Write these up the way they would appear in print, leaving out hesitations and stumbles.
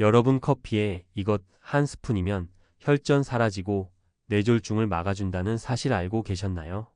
여러분 커피에 이것 한 스푼이면 혈전 사라지고 뇌졸중을 막아준다는 사실 알고 계셨나요?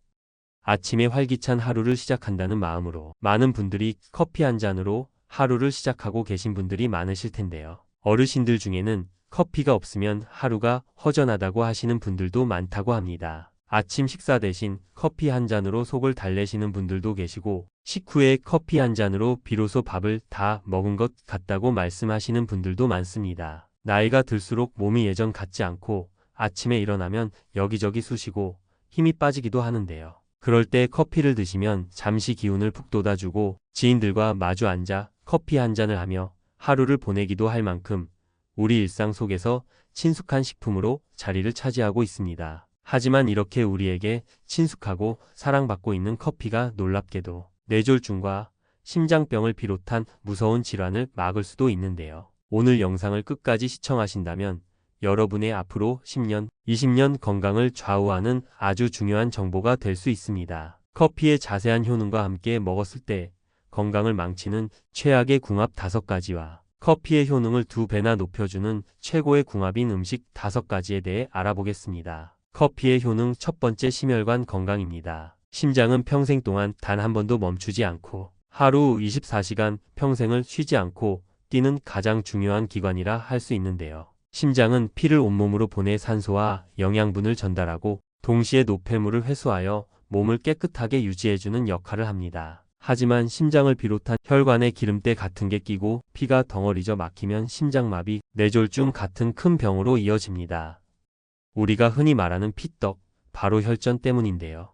아침에 활기찬 하루를 시작한다는 마음으로 많은 분들이 커피 한 잔으로 하루를 시작하고 계신 분들이 많으실 텐데요. 어르신들 중에는 커피가 없으면 하루가 허전하다고 하시는 분들도 많다고 합니다. 아침 식사 대신 커피 한 잔으로 속을 달래시는 분들도 계시고 식후에 커피 한 잔으로 비로소 밥을 다 먹은 것 같다고 말씀하시는 분들도 많습니다. 나이가 들수록 몸이 예전 같지 않고 아침에 일어나면 여기저기 쑤시고 힘이 빠지기도 하는데요. 그럴 때 커피를 드시면 잠시 기운을 푹 돋아주고 지인들과 마주 앉아 커피 한 잔을 하며 하루를 보내기도 할 만큼 우리 일상 속에서 친숙한 식품으로 자리를 차지하고 있습니다. 하지만 이렇게 우리에게 친숙하고 사랑받고 있는 커피가 놀랍게도 뇌졸중과 심장병을 비롯한 무서운 질환을 막을 수도 있는데요. 오늘 영상을 끝까지 시청하신다면 여러분의 앞으로 10년, 20년 건강을 좌우하는 아주 중요한 정보가 될 수 있습니다. 커피의 자세한 효능과 함께 먹었을 때 건강을 망치는 최악의 궁합 5가지와 커피의 효능을 2배나 높여주는 최고의 궁합인 음식 5가지에 대해 알아보겠습니다. 커피의 효능 첫 번째, 심혈관 건강입니다. 심장은 평생 동안 단 한 번도 멈추지 않고 하루 24시간 평생을 쉬지 않고 뛰는 가장 중요한 기관이라 할 수 있는데요. 심장은 피를 온몸으로 보내 산소와 영양분을 전달하고 동시에 노폐물을 회수하여 몸을 깨끗하게 유지해주는 역할을 합니다. 하지만 심장을 비롯한 혈관에 기름때 같은 게 끼고 피가 덩어리져 막히면 심장마비, 뇌졸중 같은 큰 병으로 이어집니다. 우리가 흔히 말하는 피떡, 바로 혈전 때문인데요.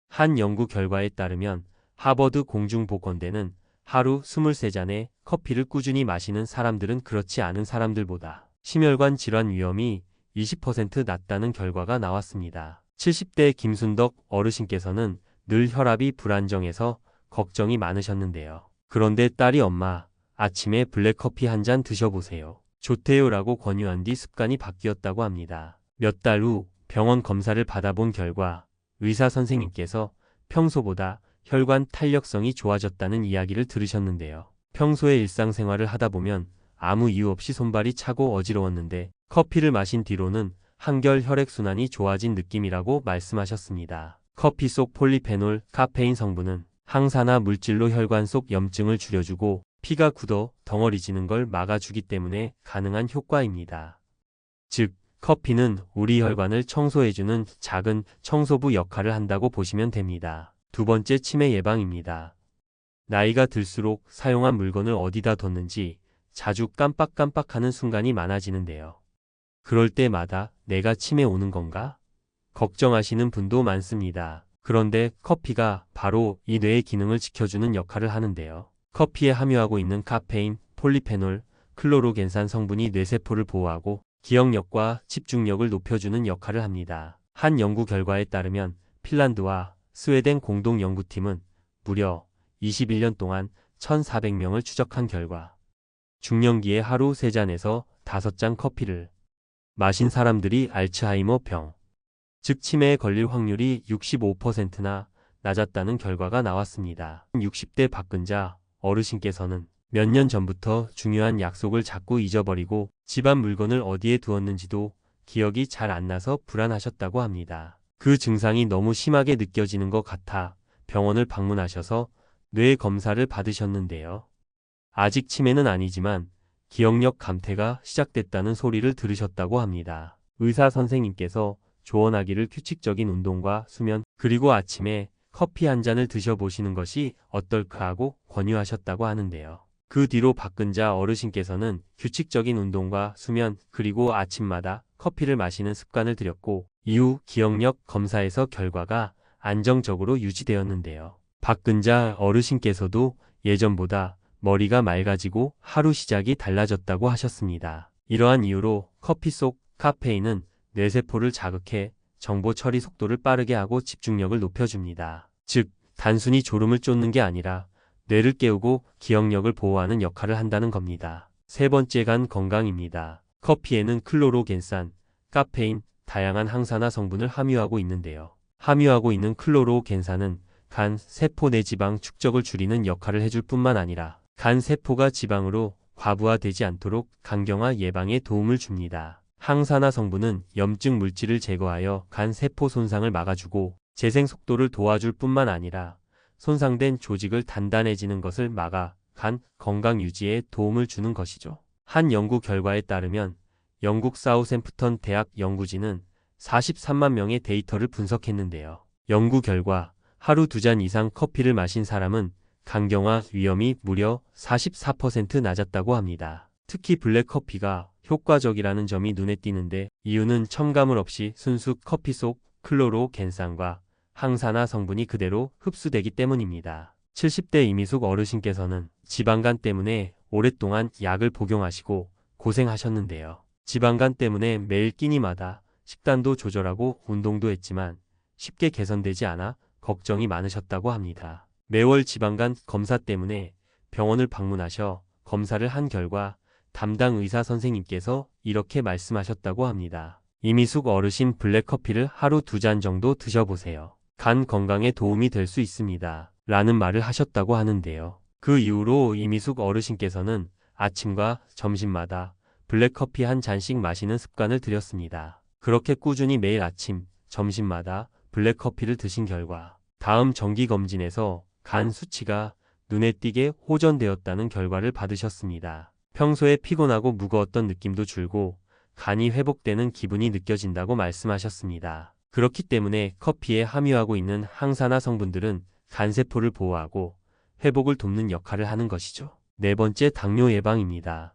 한 연구 결과에 따르면 하버드 공중보건대는 하루 23잔의 커피를 꾸준히 마시는 사람들은 그렇지 않은 사람들보다 심혈관 질환 위험이 20% 낮다는 결과가 나왔습니다. 70대 김순덕 어르신께서는 늘 혈압이 불안정해서 걱정이 많으셨는데요. 그런데 딸이 엄마, 아침에 블랙커피 한 잔 드셔보세요. 좋대요 라고 권유한 뒤 습관이 바뀌었다고 합니다. 몇 달 후 병원 검사를 받아본 결과 의사 선생님께서 평소보다 혈관 탄력성이 좋아졌다는 이야기를 들으셨는데요. 평소에 일상생활을 하다 보면 아무 이유 없이 손발이 차고 어지러웠는데 커피를 마신 뒤로는 한결 혈액순환이 좋아진 느낌이라고 말씀하셨습니다. 커피 속 폴리페놀, 카페인 성분은 항산화 물질로 혈관 속 염증을 줄여주고 피가 굳어 덩어리지는 걸 막아주기 때문에 가능한 효과입니다. 즉, 커피는 우리 혈관을 청소해주는 작은 청소부 역할을 한다고 보시면 됩니다. 두 번째, 치매 예방입니다. 나이가 들수록 사용한 물건을 어디다 뒀는지 자주 깜빡깜빡하는 순간이 많아지는데요. 그럴 때마다 내가 치매 오는 건가? 걱정하시는 분도 많습니다. 그런데 커피가 바로 이 뇌의 기능을 지켜주는 역할을 하는데요. 커피에 함유하고 있는 카페인, 폴리페놀, 클로로겐산 성분이 뇌세포를 보호하고 기억력과 집중력을 높여주는 역할을 합니다. 한 연구 결과에 따르면 핀란드와 스웨덴 공동 연구팀은 무려 21년 동안 1,400명을 추적한 결과 중년기에 하루 3잔에서 5잔 커피를 마신 사람들이 알츠하이머 병, 즉 치매에 걸릴 확률이 65%나 낮았다는 결과가 나왔습니다. 60대 박근자 어르신께서는 몇 년 전부터 중요한 약속을 자꾸 잊어버리고 집안 물건을 어디에 두었는지도 기억이 잘 안 나서 불안하셨다고 합니다. 그 증상이 너무 심하게 느껴지는 것 같아 병원을 방문하셔서 뇌 검사를 받으셨는데요. 아직 치매는 아니지만 기억력 감퇴가 시작됐다는 소리를 들으셨다고 합니다. 의사 선생님께서 조언하기를 규칙적인 운동과 수면, 그리고 아침에 커피 한 잔을 드셔보시는 것이 어떨까 하고 권유하셨다고 하는데요. 그 뒤로 박근자 어르신께서는 규칙적인 운동과 수면, 그리고 아침마다 커피를 마시는 습관을 들였고 이후 기억력 검사에서 결과가 안정적으로 유지되었는데요. 박근자 어르신께서도 예전보다 머리가 맑아지고 하루 시작이 달라졌다고 하셨습니다. 이러한 이유로 커피 속 카페인은 뇌세포를 자극해 정보 처리 속도를 빠르게 하고 집중력을 높여줍니다. 즉, 단순히 졸음을 쫓는 게 아니라 뇌를 깨우고 기억력을 보호하는 역할을 한다는 겁니다. 세 번째, 간 건강입니다. 커피에는 클로로겐산, 카페인, 다양한 항산화 성분을 함유하고 있는데요. 함유하고 있는 클로로겐산은 간, 세포 내 지방 축적을 줄이는 역할을 해줄 뿐만 아니라 간 세포가 지방으로 과부하되지 않도록 간경화 예방에 도움을 줍니다. 항산화 성분은 염증 물질을 제거하여 간 세포 손상을 막아주고 재생 속도를 도와줄 뿐만 아니라 손상된 조직을 단단해지는 것을 막아 간 건강 유지에 도움을 주는 것이죠. 한 연구 결과에 따르면 영국 사우샘프턴 대학 연구진은 43만 명의 데이터를 분석했는데요. 연구 결과 하루 2잔 이상 커피를 마신 사람은 간경화 위험이 무려 44% 낮았다고 합니다. 특히 블랙커피가 효과적이라는 점이 눈에 띄는데 이유는 첨가물 없이 순수 커피 속 클로로겐산과 항산화 성분이 그대로 흡수되기 때문입니다. 70대 이미숙 어르신께서는 지방간 때문에 오랫동안 약을 복용하시고 고생하셨는데요. 지방간 때문에 매일 끼니마다 식단도 조절하고 운동도 했지만 쉽게 개선되지 않아 걱정이 많으셨다고 합니다. 매월 지방간 검사 때문에 병원을 방문하셔 검사를 한 결과 담당 의사 선생님께서 이렇게 말씀하셨다고 합니다. 이미숙 어르신 블랙커피를 하루 2잔 정도 드셔보세요. 간 건강에 도움이 될 수 있습니다. 라는 말을 하셨다고 하는데요. 그 이후로 이미숙 어르신께서는 아침과 점심마다 블랙커피 한 잔씩 마시는 습관을 들였습니다. 그렇게 꾸준히 매일 아침, 점심마다 블랙커피를 드신 결과 다음 정기검진에서 간 수치가 눈에 띄게 호전되었다는 결과를 받으셨습니다. 평소에 피곤하고 무거웠던 느낌도 줄고 간이 회복되는 기분이 느껴진다고 말씀하셨습니다. 그렇기 때문에 커피에 함유하고 있는 항산화 성분들은 간세포를 보호하고 회복을 돕는 역할을 하는 것이죠. 네 번째, 당뇨 예방입니다.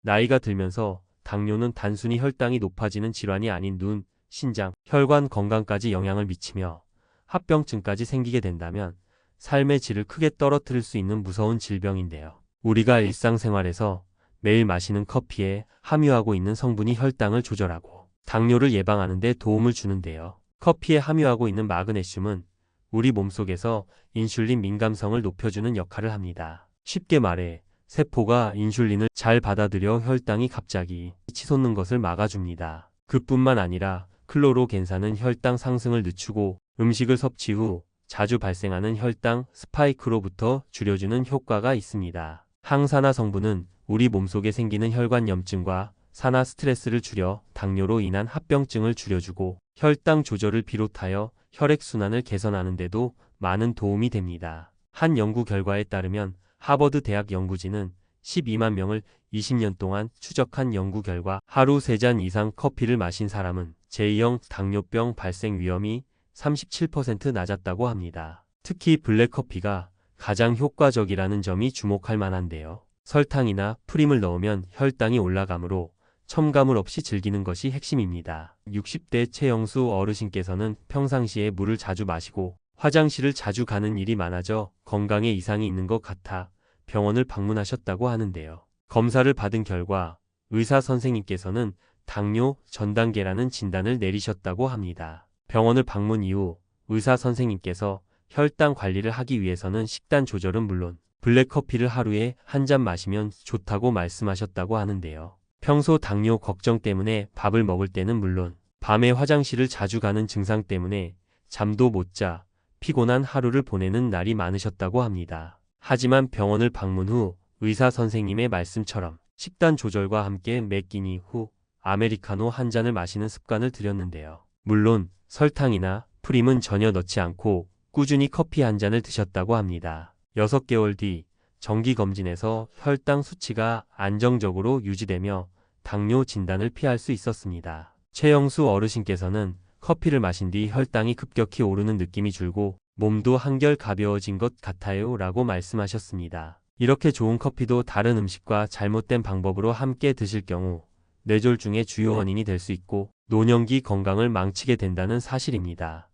나이가 들면서 당뇨는 단순히 혈당이 높아지는 질환이 아닌 눈, 신장, 혈관 건강까지 영향을 미치며 합병증까지 생기게 된다면 삶의 질을 크게 떨어뜨릴 수 있는 무서운 질병인데요. 우리가 일상생활에서 매일 마시는 커피에 함유하고 있는 성분이 혈당을 조절하고 당뇨를 예방하는 데 도움을 주는데요. 커피에 함유하고 있는 마그네슘은 우리 몸속에서 인슐린 민감성을 높여주는 역할을 합니다. 쉽게 말해 세포가 인슐린을 잘 받아들여 혈당이 갑자기 치솟는 것을 막아줍니다. 그뿐만 아니라 클로로겐산은 혈당 상승을 늦추고 음식을 섭취 후 자주 발생하는 혈당 스파이크로부터 줄여주는 효과가 있습니다. 항산화 성분은 우리 몸속에 생기는 혈관 염증과 산화 스트레스를 줄여 당뇨로 인한 합병증을 줄여주고 혈당 조절을 비롯하여 혈액순환을 개선하는 데도 많은 도움이 됩니다. 한 연구 결과에 따르면 하버드 대학 연구진은 12만 명을 20년 동안 추적한 연구 결과 하루 3잔 이상 커피를 마신 사람은 제2형 당뇨병 발생 위험이 37% 낮았다고 합니다. 특히 블랙커피가 가장 효과적이라는 점이 주목할 만한데요. 설탕이나 프림을 넣으면 혈당이 올라가므로 첨가물 없이 즐기는 것이 핵심입니다. 60대 최영수 어르신께서는 평상시에 물을 자주 마시고 화장실을 자주 가는 일이 많아져 건강에 이상이 있는 것 같아 병원을 방문하셨다고 하는데요. 검사를 받은 결과 의사 선생님께서는 당뇨 전 단계라는 진단을 내리셨다고 합니다. 병원을 방문 이후 의사 선생님께서 혈당 관리를 하기 위해서는 식단 조절은 물론 블랙커피를 하루에 한 잔 마시면 좋다고 말씀하셨다고 하는데요. 평소 당뇨 걱정 때문에 밥을 먹을 때는 물론 밤에 화장실을 자주 가는 증상 때문에 잠도 못 자 피곤한 하루를 보내는 날이 많으셨다고 합니다. 하지만 병원을 방문 후 의사 선생님의 말씀처럼 식단 조절과 함께 매 끼니 후 아메리카노 한 잔을 마시는 습관을 들였는데요. 물론 설탕이나 프림은 전혀 넣지 않고 꾸준히 커피 한 잔을 드셨다고 합니다. 6개월 뒤 정기검진에서 혈당 수치가 안정적으로 유지되며 당뇨 진단을 피할 수 있었습니다. 최영수 어르신께서는 커피를 마신 뒤 혈당이 급격히 오르는 느낌이 줄고 몸도 한결 가벼워진 것 같아요 라고 말씀하셨습니다. 이렇게 좋은 커피도 다른 음식과 잘못된 방법으로 함께 드실 경우 뇌졸중의 주요 원인이 될 수 있고 노년기 건강을 망치게 된다는 사실입니다.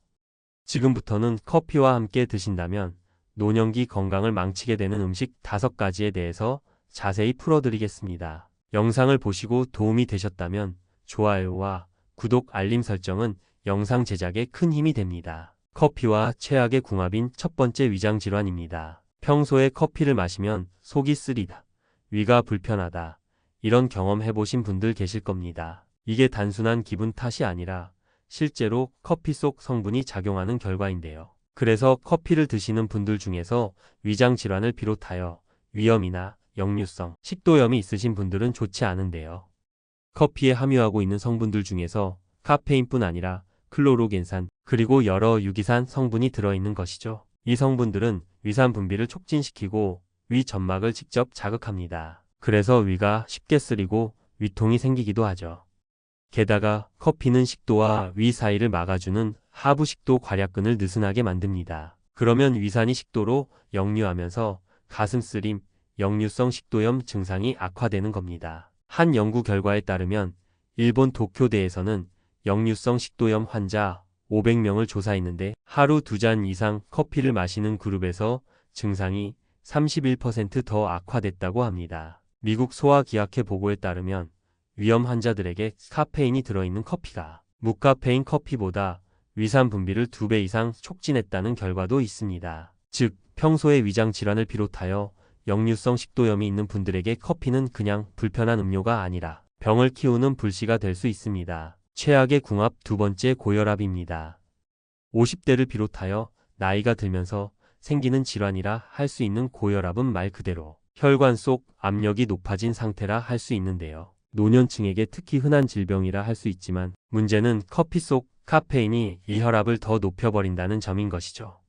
지금부터는 커피와 함께 드신다면 노년기 건강을 망치게 되는 음식 5가지에 대해서 자세히 풀어드리겠습니다. 영상을 보시고 도움이 되셨다면 좋아요와 구독, 알림 설정은 영상 제작에 큰 힘이 됩니다. 커피와 최악의 궁합인 첫 번째 위장질환입니다. 평소에 커피를 마시면 속이 쓰리다, 위가 불편하다, 이런 경험 해보신 분들 계실 겁니다. 이게 단순한 기분 탓이 아니라 실제로 커피 속 성분이 작용하는 결과인데요. 그래서 커피를 드시는 분들 중에서 위장 질환을 비롯하여 위염이나 역류성 식도염이 있으신 분들은 좋지 않은데요. 커피에 함유하고 있는 성분들 중에서 카페인뿐 아니라 클로로겐산 그리고 여러 유기산 성분이 들어있는 것이죠. 이 성분들은 위산 분비를 촉진시키고 위 점막을 직접 자극합니다. 그래서 위가 쉽게 쓰리고 위통이 생기기도 하죠. 게다가 커피는 식도와 위 사이를 막아주는 하부 식도 괄약근을 느슨하게 만듭니다. 그러면 위산이 식도로 역류하면서 가슴 쓰림, 역류성 식도염 증상이 악화되는 겁니다. 한 연구 결과에 따르면 일본 도쿄대에서는 역류성 식도염 환자 500명을 조사했는데 하루 2잔 이상 커피를 마시는 그룹에서 증상이 31% 더 악화됐다고 합니다. 미국 소아기학회 보고에 따르면 위염 환자들에게 카페인이 들어있는 커피가 무카페인 커피보다 위산 분비를 2배 이상 촉진했다는 결과도 있습니다. 즉, 평소에 위장 질환을 비롯하여 역류성 식도염이 있는 분들에게 커피는 그냥 불편한 음료가 아니라 병을 키우는 불씨가 될 수 있습니다. 최악의 궁합 두 번째 고혈압입니다. 50대를 비롯하여 나이가 들면서 생기는 질환이라 할 수 있는 고혈압은 말 그대로 혈관 속 압력이 높아진 상태라 할 수 있는데요. 노년층에게 특히 흔한 질병이라 할 수 있지만 문제는 커피 속 카페인이 이 혈압을 더 높여버린다는 점인 것이죠.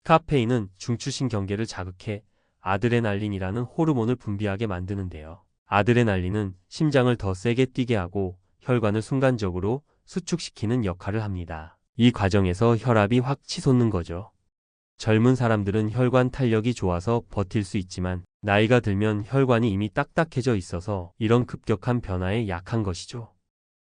카페인은 중추신경계를 자극해 아드레날린이라는 호르몬을 분비하게 만드는데요. 아드레날린은 심장을 더 세게 뛰게 하고 혈관을 순간적으로 수축시키는 역할을 합니다. 이 과정에서 혈압이 확 치솟는 거죠. 젊은 사람들은 혈관 탄력이 좋아서 버틸 수 있지만 나이가 들면 혈관이 이미 딱딱해져 있어서 이런 급격한 변화에 약한 것이죠.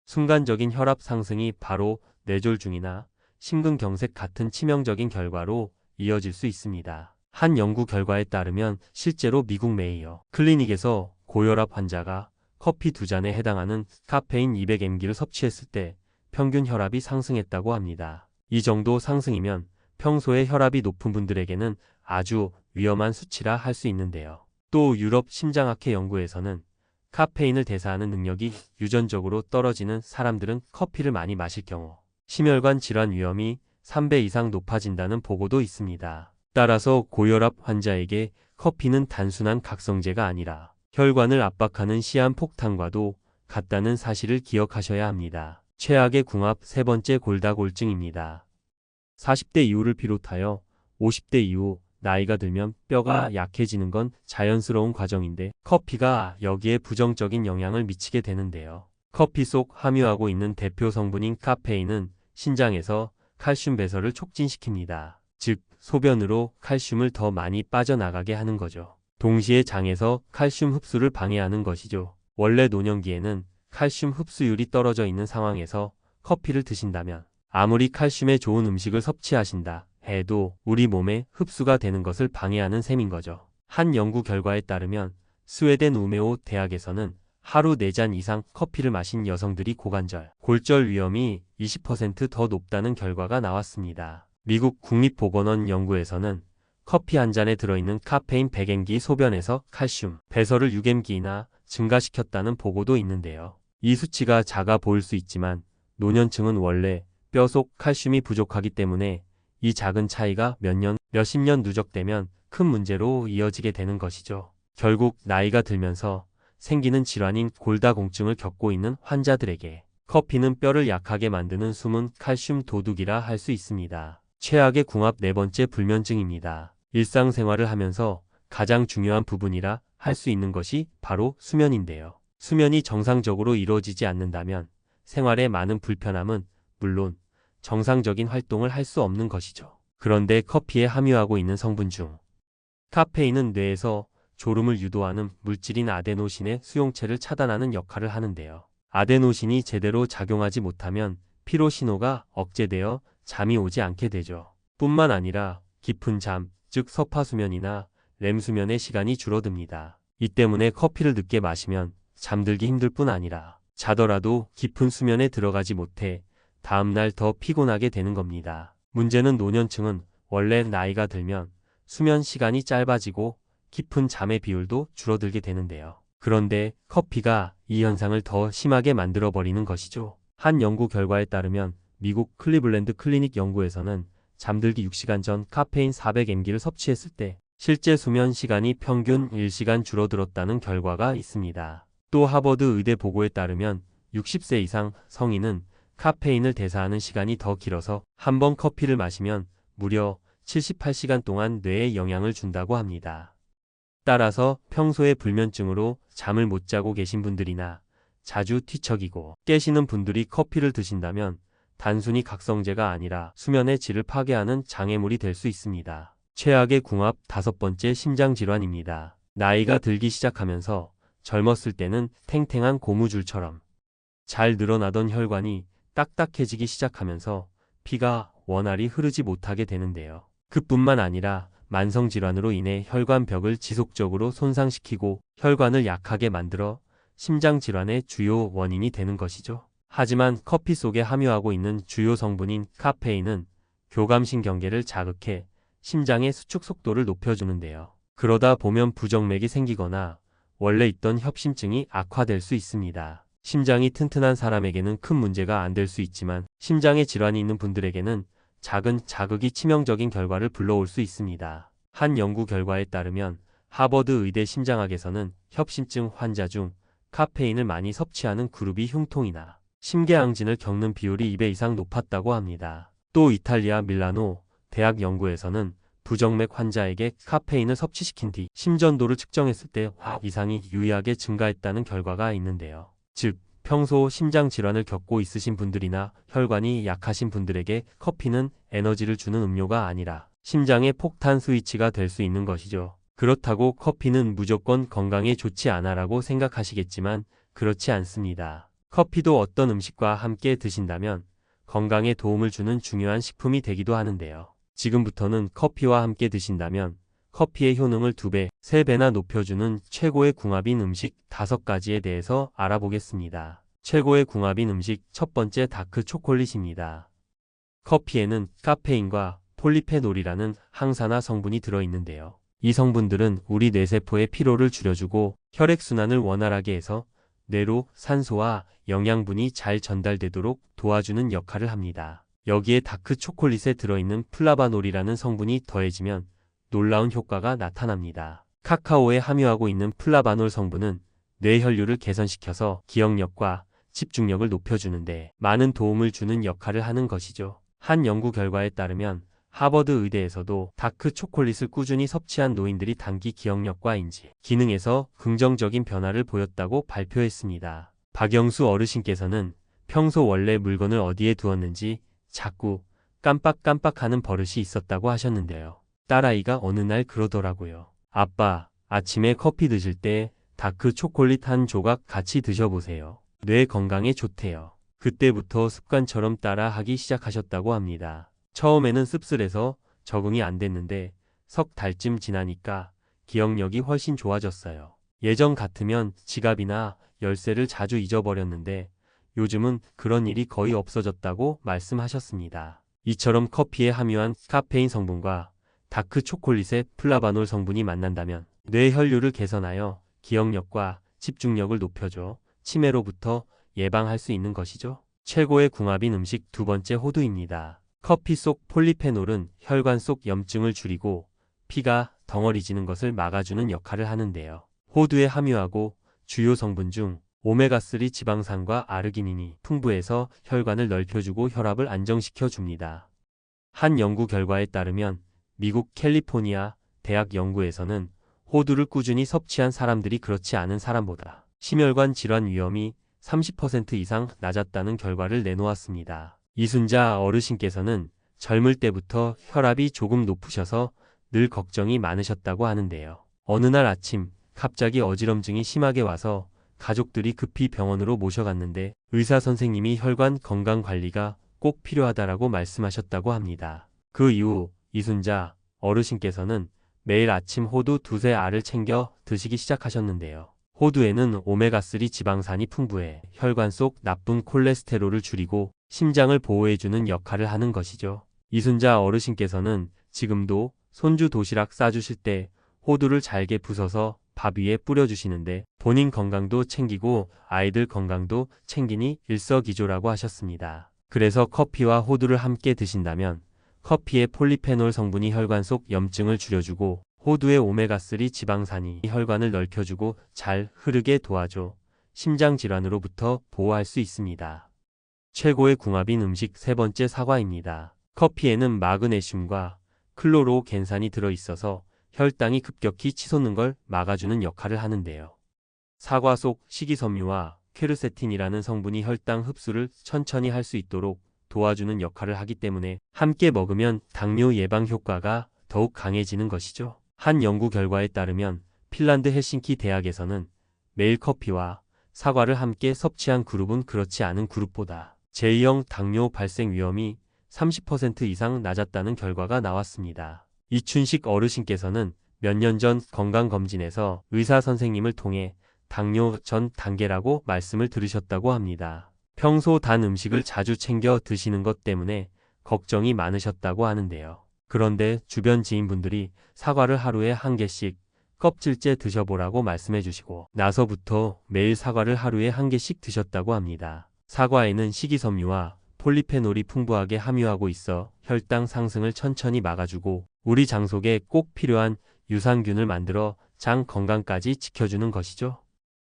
순간적인 혈압 상승이 바로 뇌졸중이나 심근경색 같은 치명적인 결과로 이어질 수 있습니다. 한 연구 결과에 따르면 실제로 미국 메이어 클리닉에서 고혈압 환자가 커피 2잔에 해당하는 카페인 200mg를 섭취했을 때 평균 혈압이 상승했다고 합니다. 이 정도 상승이면 평소에 혈압이 높은 분들에게는 아주 위험한 수치라 할 수 있는데요. 또 유럽 심장학회 연구에서는 카페인을 대사하는 능력이 유전적으로 떨어지는 사람들은 커피를 많이 마실 경우 심혈관 질환 위험이 3배 이상 높아진다는 보고도 있습니다. 따라서 고혈압 환자에게 커피는 단순한 각성제가 아니라 혈관을 압박하는 시한폭탄과도 같다는 사실을 기억하셔야 합니다. 최악의 궁합 세 번째 골다골증입니다. 40대 이후를 비롯하여 50대 이후 나이가 들면 뼈가 약해지는 건 자연스러운 과정인데 커피가 여기에 부정적인 영향을 미치게 되는데요. 커피 속 함유하고 있는 대표 성분인 카페인은 신장에서 칼슘 배설을 촉진시킵니다. 즉, 소변으로 칼슘을 더 많이 빠져나가게 하는 거죠. 동시에 장에서 칼슘 흡수를 방해하는 것이죠. 원래 노년기에는 칼슘 흡수율이 떨어져 있는 상황에서 커피를 드신다면 아무리 칼슘에 좋은 음식을 섭취하신다 해도 우리 몸에 흡수가 되는 것을 방해하는 셈인 거죠. 한 연구 결과에 따르면 스웨덴 우메오 대학에서는 하루 4잔 이상 커피를 마신 여성들이 고관절, 골절 위험이 20% 더 높다는 결과가 나왔습니다. 미국 국립보건원 연구에서는 커피 한 잔에 들어있는 카페인 100mg 소변에서 칼슘 배설을 6mg나 증가시켰다는 보고도 있는데요. 이 수치가 작아 보일 수 있지만 노년층은 원래 뼈 속 칼슘이 부족하기 때문에 이 작은 차이가 몇 년, 몇십 년 누적되면 큰 문제로 이어지게 되는 것이죠. 결국 나이가 들면서 생기는 질환인 골다공증을 겪고 있는 환자들에게 커피는 뼈를 약하게 만드는 숨은 칼슘 도둑이라 할 수 있습니다. 최악의 궁합 네 번째 불면증입니다. 일상생활을 하면서 가장 중요한 부분이라 할 수 있는 것이 바로 수면인데요. 수면이 정상적으로 이루어지지 않는다면 생활에 많은 불편함은 물론 정상적인 활동을 할 수 없는 것이죠. 그런데 커피에 함유하고 있는 성분 중 카페인은 뇌에서 졸음을 유도하는 물질인 아데노신의 수용체를 차단하는 역할을 하는데요. 아데노신이 제대로 작용하지 못하면 피로 신호가 억제되어 잠이 오지 않게 되죠. 뿐만 아니라 깊은 잠, 즉 서파수면이나 렘수면의 시간이 줄어듭니다. 이 때문에 커피를 늦게 마시면 잠들기 힘들 뿐 아니라 자더라도 깊은 수면에 들어가지 못해 다음날 더 피곤하게 되는 겁니다. 문제는 노년층은 원래 나이가 들면 수면 시간이 짧아지고 깊은 잠의 비율도 줄어들게 되는데요. 그런데 커피가 이 현상을 더 심하게 만들어버리는 것이죠. 한 연구 결과에 따르면 미국 클리블랜드 클리닉 연구에서는 잠들기 6시간 전 카페인 400mg를 섭취했을 때 실제 수면 시간이 평균 1시간 줄어들었다는 결과가 있습니다. 또 하버드 의대 보고에 따르면 60세 이상 성인은 카페인을 대사하는 시간이 더 길어서 한 번 커피를 마시면 무려 78시간 동안 뇌에 영향을 준다고 합니다. 따라서 평소에 불면증으로 잠을 못 자고 계신 분들이나 자주 뒤척이고 깨시는 분들이 커피를 드신다면 단순히 각성제가 아니라 수면의 질을 파괴하는 장애물이 될 수 있습니다. 최악의 궁합 5번째 심장질환입니다. 나이가 들기 시작하면서 젊었을 때는 탱탱한 고무줄처럼 잘 늘어나던 혈관이 딱딱해지기 시작하면서 피가 원활히 흐르지 못하게 되는데요. 그뿐만 아니라 만성질환으로 인해 혈관벽을 지속적으로 손상시키고 혈관을 약하게 만들어 심장질환의 주요 원인이 되는 것이죠. 하지만 커피 속에 함유하고 있는 주요 성분인 카페인은 교감신경계를 자극해 심장의 수축 속도를 높여주는데요. 그러다 보면 부정맥이 생기거나 원래 있던 협심증이 악화될 수 있습니다. 심장이 튼튼한 사람에게는 큰 문제가 안 될 수 있지만 심장에 질환이 있는 분들에게는 작은 자극이 치명적인 결과를 불러올 수 있습니다. 한 연구 결과에 따르면 하버드 의대 심장학에서는 협심증 환자 중 카페인을 많이 섭취하는 그룹이 흉통이나 심계항진을 겪는 비율이 2배 이상 높았다고 합니다. 또 이탈리아 밀라노 대학 연구에서는 부정맥 환자에게 카페인을 섭취시킨 뒤 심전도를 측정했을 때 이상이 유의하게 증가했다는 결과가 있는데요. 즉, 평소 심장 질환을 겪고 있으신 분들이나 혈관이 약하신 분들에게 커피는 에너지를 주는 음료가 아니라 심장의 폭탄 스위치가 될 수 있는 것이죠. 그렇다고 커피는 무조건 건강에 좋지 않아라고 생각하시겠지만 그렇지 않습니다. 커피도 어떤 음식과 함께 드신다면 건강에 도움을 주는 중요한 식품이 되기도 하는데요. 지금부터는 커피와 함께 드신다면 커피의 효능을 2배, 3배나 높여주는 최고의 궁합인 음식 5가지에 대해서 알아보겠습니다. 최고의 궁합인 음식 첫 번째 다크 초콜릿입니다. 커피에는 카페인과 폴리페놀이라는 항산화 성분이 들어있는데요. 이 성분들은 우리 뇌세포의 피로를 줄여주고 혈액순환을 원활하게 해서 뇌로 산소와 영양분이 잘 전달되도록 도와주는 역할을 합니다. 여기에 다크 초콜릿에 들어있는 플라바놀이라는 성분이 더해지면 놀라운 효과가 나타납니다. 카카오에 함유하고 있는 플라바놀 성분은 뇌 혈류를 개선시켜서 기억력과 집중력을 높여주는데 많은 도움을 주는 역할을 하는 것이죠. 한 연구 결과에 따르면 하버드 의대에서도 다크 초콜릿을 꾸준히 섭취한 노인들이 단기 기억력과 인지 기능에서 긍정적인 변화를 보였다고 발표했습니다. 박영수 어르신께서는 평소 원래 물건을 어디에 두었는지 자꾸 깜빡깜빡하는 버릇이 있었다고 하셨는데요. 딸아이가 어느 날 그러더라고요. 아빠, 아침에 커피 드실 때 다크 초콜릿 한 조각 같이 드셔보세요. 뇌 건강에 좋대요. 그때부터 습관처럼 따라 하기 시작하셨다고 합니다. 처음에는 씁쓸해서 적응이 안 됐는데 석 달쯤 지나니까 기억력이 훨씬 좋아졌어요. 예전 같으면 지갑이나 열쇠를 자주 잊어버렸는데 요즘은 그런 일이 거의 없어졌다고 말씀하셨습니다. 이처럼 커피에 함유한 카페인 성분과 다크 초콜릿의 플라바놀 성분이 만난다면 뇌 혈류를 개선하여 기억력과 집중력을 높여줘 치매로부터 예방할 수 있는 것이죠. 최고의 궁합인 음식 2번째 호두입니다. 커피 속 폴리페놀은 혈관 속 염증을 줄이고 피가 덩어리지는 것을 막아주는 역할을 하는데요. 호두에 함유하고 주요 성분 중 오메가3 지방산과 아르기닌이 풍부해서 혈관을 넓혀주고 혈압을 안정시켜 줍니다. 한 연구 결과에 따르면 미국 캘리포니아 대학 연구에서는 호두를 꾸준히 섭취한 사람들이 그렇지 않은 사람보다 심혈관 질환 위험이 30% 이상 낮았다는 결과를 내놓았습니다. 이순자 어르신께서는 젊을 때부터 혈압이 조금 높으셔서 늘 걱정이 많으셨다고 하는데요. 어느 날 아침 갑자기 어지럼증이 심하게 와서 가족들이 급히 병원으로 모셔갔는데 의사 선생님이 혈관 건강 관리가 꼭 필요하다라고 말씀하셨다고 합니다. 그 이후 이순자 어르신께서는 매일 아침 호두 2-3알을 챙겨 드시기 시작하셨는데요. 호두에는 오메가3 지방산이 풍부해 혈관 속 나쁜 콜레스테롤을 줄이고 심장을 보호해주는 역할을 하는 것이죠. 이순자 어르신께서는 지금도 손주 도시락 싸주실 때 호두를 잘게 부숴서 밥 위에 뿌려주시는데 본인 건강도 챙기고 아이들 건강도 챙기니 일석이조라고 하셨습니다. 그래서 커피와 호두를 함께 드신다면 커피의 폴리페놀 성분이 혈관 속 염증을 줄여주고 호두의 오메가3 지방산이 혈관을 넓혀주고 잘 흐르게 도와줘 심장 질환으로부터 보호할 수 있습니다. 최고의 궁합인 음식 세 번째 사과입니다. 커피에는 마그네슘과 클로로겐산이 들어있어서 혈당이 급격히 치솟는 걸 막아주는 역할을 하는데요. 사과 속 식이섬유와 퀘르세틴이라는 성분이 혈당 흡수를 천천히 할 수 있도록 도와주는 역할을 하기 때문에 함께 먹으면 당뇨 예방 효과가 더욱 강해지는 것이죠. 한 연구 결과에 따르면 핀란드 헬싱키 대학에서는 매일 커피와 사과를 함께 섭취한 그룹은 그렇지 않은 그룹보다 제2형 당뇨 발생 위험이 30% 이상 낮았다는 결과가 나왔습니다. 이춘식 어르신께서는 몇 년 전 건강검진에서 의사 선생님을 통해 당뇨 전 단계라고 말씀을 들으셨다고 합니다. 평소 단 음식을 자주 챙겨 드시는 것 때문에 걱정이 많으셨다고 하는데요. 그런데 주변 지인분들이 사과를 하루에 한 개씩 껍질째 드셔보라고 말씀해 주시고 나서부터 매일 사과를 하루에 한 개씩 드셨다고 합니다. 사과에는 식이섬유와 폴리페놀이 풍부하게 함유하고 있어 혈당 상승을 천천히 막아주고 우리 장 속에 꼭 필요한 유산균을 만들어 장 건강까지 지켜주는 것이죠.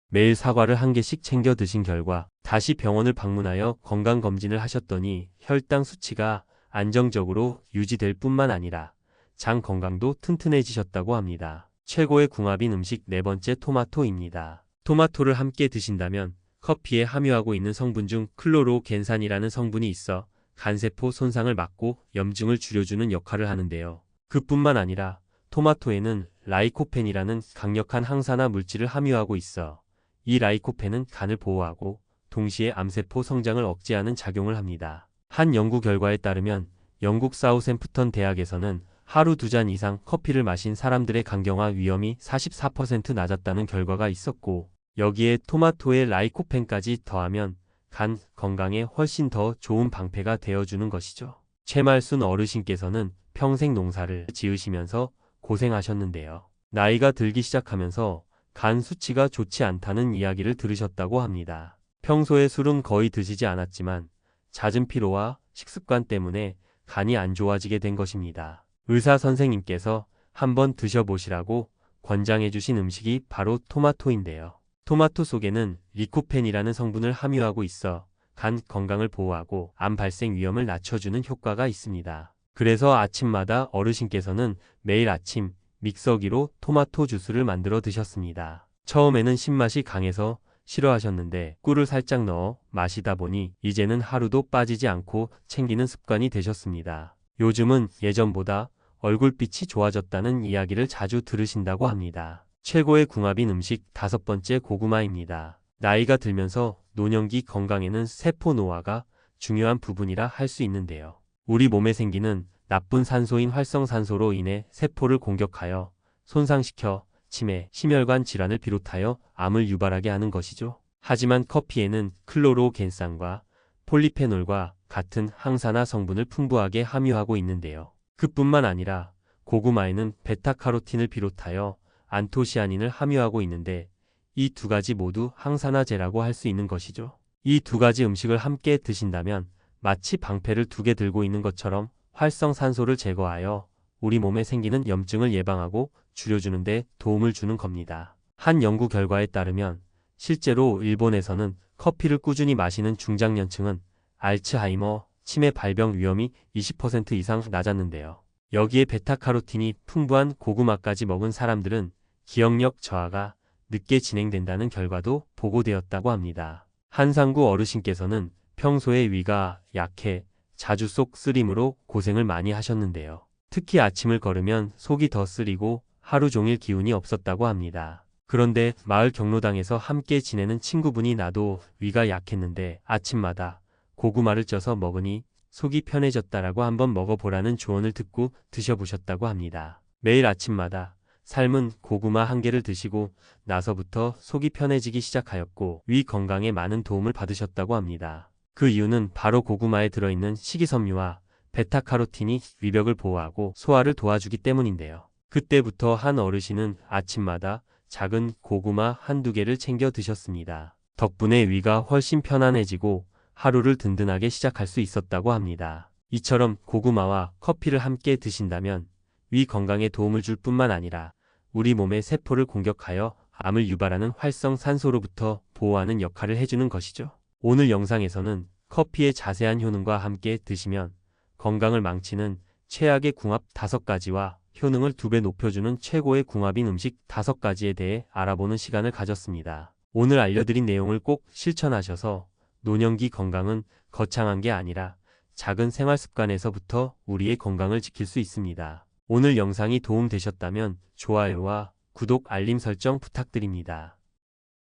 매일 사과를 한 개씩 챙겨 드신 결과 다시 병원을 방문하여 건강검진을 하셨더니 혈당 수치가 안정적으로 유지될 뿐만 아니라 장 건강도 튼튼해지셨다고 합니다. 최고의 궁합인 음식 네 번째 토마토입니다. 토마토를 함께 드신다면 커피에 함유하고 있는 성분 중 클로로겐산이라는 성분이 있어 간세포 손상을 막고 염증을 줄여주는 역할을 하는데요. 그뿐만 아니라 토마토에는 라이코펜이라는 강력한 항산화 물질을 함유하고 있어 이 라이코펜은 간을 보호하고 동시에 암세포 성장을 억제하는 작용을 합니다. 한 연구 결과에 따르면 영국 사우샘프턴 대학에서는 하루 2잔 이상 커피를 마신 사람들의 간경화 위험이 44% 낮았다는 결과가 있었고 여기에 토마토의 라이코펜까지 더하면 간 건강에 훨씬 더 좋은 방패가 되어주는 것이죠. 최말순 어르신께서는 평생 농사를 지으시면서 고생하셨는데요. 나이가 들기 시작하면서 간 수치가 좋지 않다는 이야기를 들으셨다고 합니다. 평소에 술은 거의 드시지 않았지만 잦은 피로와 식습관 때문에 간이 안 좋아지게 된 것입니다. 의사 선생님께서 한번 드셔보시라고 권장해 주신 음식이 바로 토마토인데요. 토마토 속에는 리코펜이라는 성분을 함유하고 있어 간 건강을 보호하고 암 발생 위험을 낮춰주는 효과가 있습니다. 그래서 아침마다 어르신께서는 매일 아침 믹서기로 토마토 주스를 만들어 드셨습니다. 처음에는 신맛이 강해서 싫어하셨는데 꿀을 살짝 넣어 마시다 보니 이제는 하루도 빠지지 않고 챙기는 습관이 되셨습니다. 요즘은 예전보다 얼굴빛이 좋아졌다는 이야기를 자주 들으신다고 합니다. 최고의 궁합인 음식 다섯 번째 고구마입니다. 나이가 들면서 노년기 건강에는 세포 노화가 중요한 부분이라 할 수 있는데요. 우리 몸에 생기는 나쁜 산소인 활성산소로 인해 세포를 공격하여 손상시켜 치매, 심혈관 질환을 비롯하여 암을 유발하게 하는 것이죠. 하지만 커피에는 클로로겐산과 폴리페놀과 같은 항산화 성분을 풍부하게 함유하고 있는데요. 그뿐만 아니라 고구마에는 베타카로틴을 비롯하여 안토시아닌을 함유하고 있는데 이 두 가지 모두 항산화제라고 할 수 있는 것이죠. 이 두 가지 음식을 함께 드신다면 마치 방패를 두 개 들고 있는 것처럼 활성산소를 제거하여 우리 몸에 생기는 염증을 예방하고 줄여주는 데 도움을 주는 겁니다. 한 연구 결과에 따르면 실제로 일본에서는 커피를 꾸준히 마시는 중장년층은 알츠하이머, 치매 발병 위험이 20% 이상 낮았는데요. 여기에 베타카로틴이 풍부한 고구마까지 먹은 사람들은 기억력 저하가 늦게 진행된다는 결과도 보고되었다고 합니다. 한상구 어르신께서는 평소에 위가 약해 자주 속 쓰림으로 고생을 많이 하셨는데요. 특히 아침을 걸으면 속이 더 쓰리고 하루 종일 기운이 없었다고 합니다. 그런데 마을 경로당에서 함께 지내는 친구분이 나도 위가 약했는데 아침마다 고구마를 쪄서 먹으니 속이 편해졌다라고 한번 먹어보라는 조언을 듣고 드셔보셨다고 합니다. 매일 아침마다 삶은 고구마 한 개를 드시고 나서부터 속이 편해지기 시작하였고 위 건강에 많은 도움을 받으셨다고 합니다. 그 이유는 바로 고구마에 들어있는 식이섬유와 베타카로틴이 위벽을 보호하고 소화를 도와주기 때문인데요. 그때부터 한 어르신은 아침마다 작은 고구마 한두 개를 챙겨 드셨습니다. 덕분에 위가 훨씬 편안해지고 하루를 든든하게 시작할 수 있었다고 합니다. 이처럼 고구마와 커피를 함께 드신다면 위 건강에 도움을 줄 뿐만 아니라 우리 몸의 세포를 공격하여 암을 유발하는 활성산소로부터 보호하는 역할을 해주는 것이죠. 오늘 영상에서는 커피의 자세한 효능과 함께 드시면 건강을 망치는 최악의 궁합 5가지와 효능을 2배 높여주는 최고의 궁합인 음식 5가지에 대해 알아보는 시간을 가졌습니다. 오늘 알려드린 내용을 꼭 실천하셔서 노년기 건강은 거창한 게 아니라 작은 생활 습관에서부터 우리의 건강을 지킬 수 있습니다. 오늘 영상이 도움되셨다면 좋아요와 구독, 알림 설정 부탁드립니다.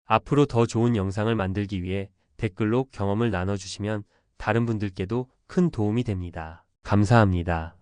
앞으로 더 좋은 영상을 만들기 위해 댓글로 경험을 나눠주시면 다른 분들께도 큰 도움이 됩니다. 감사합니다.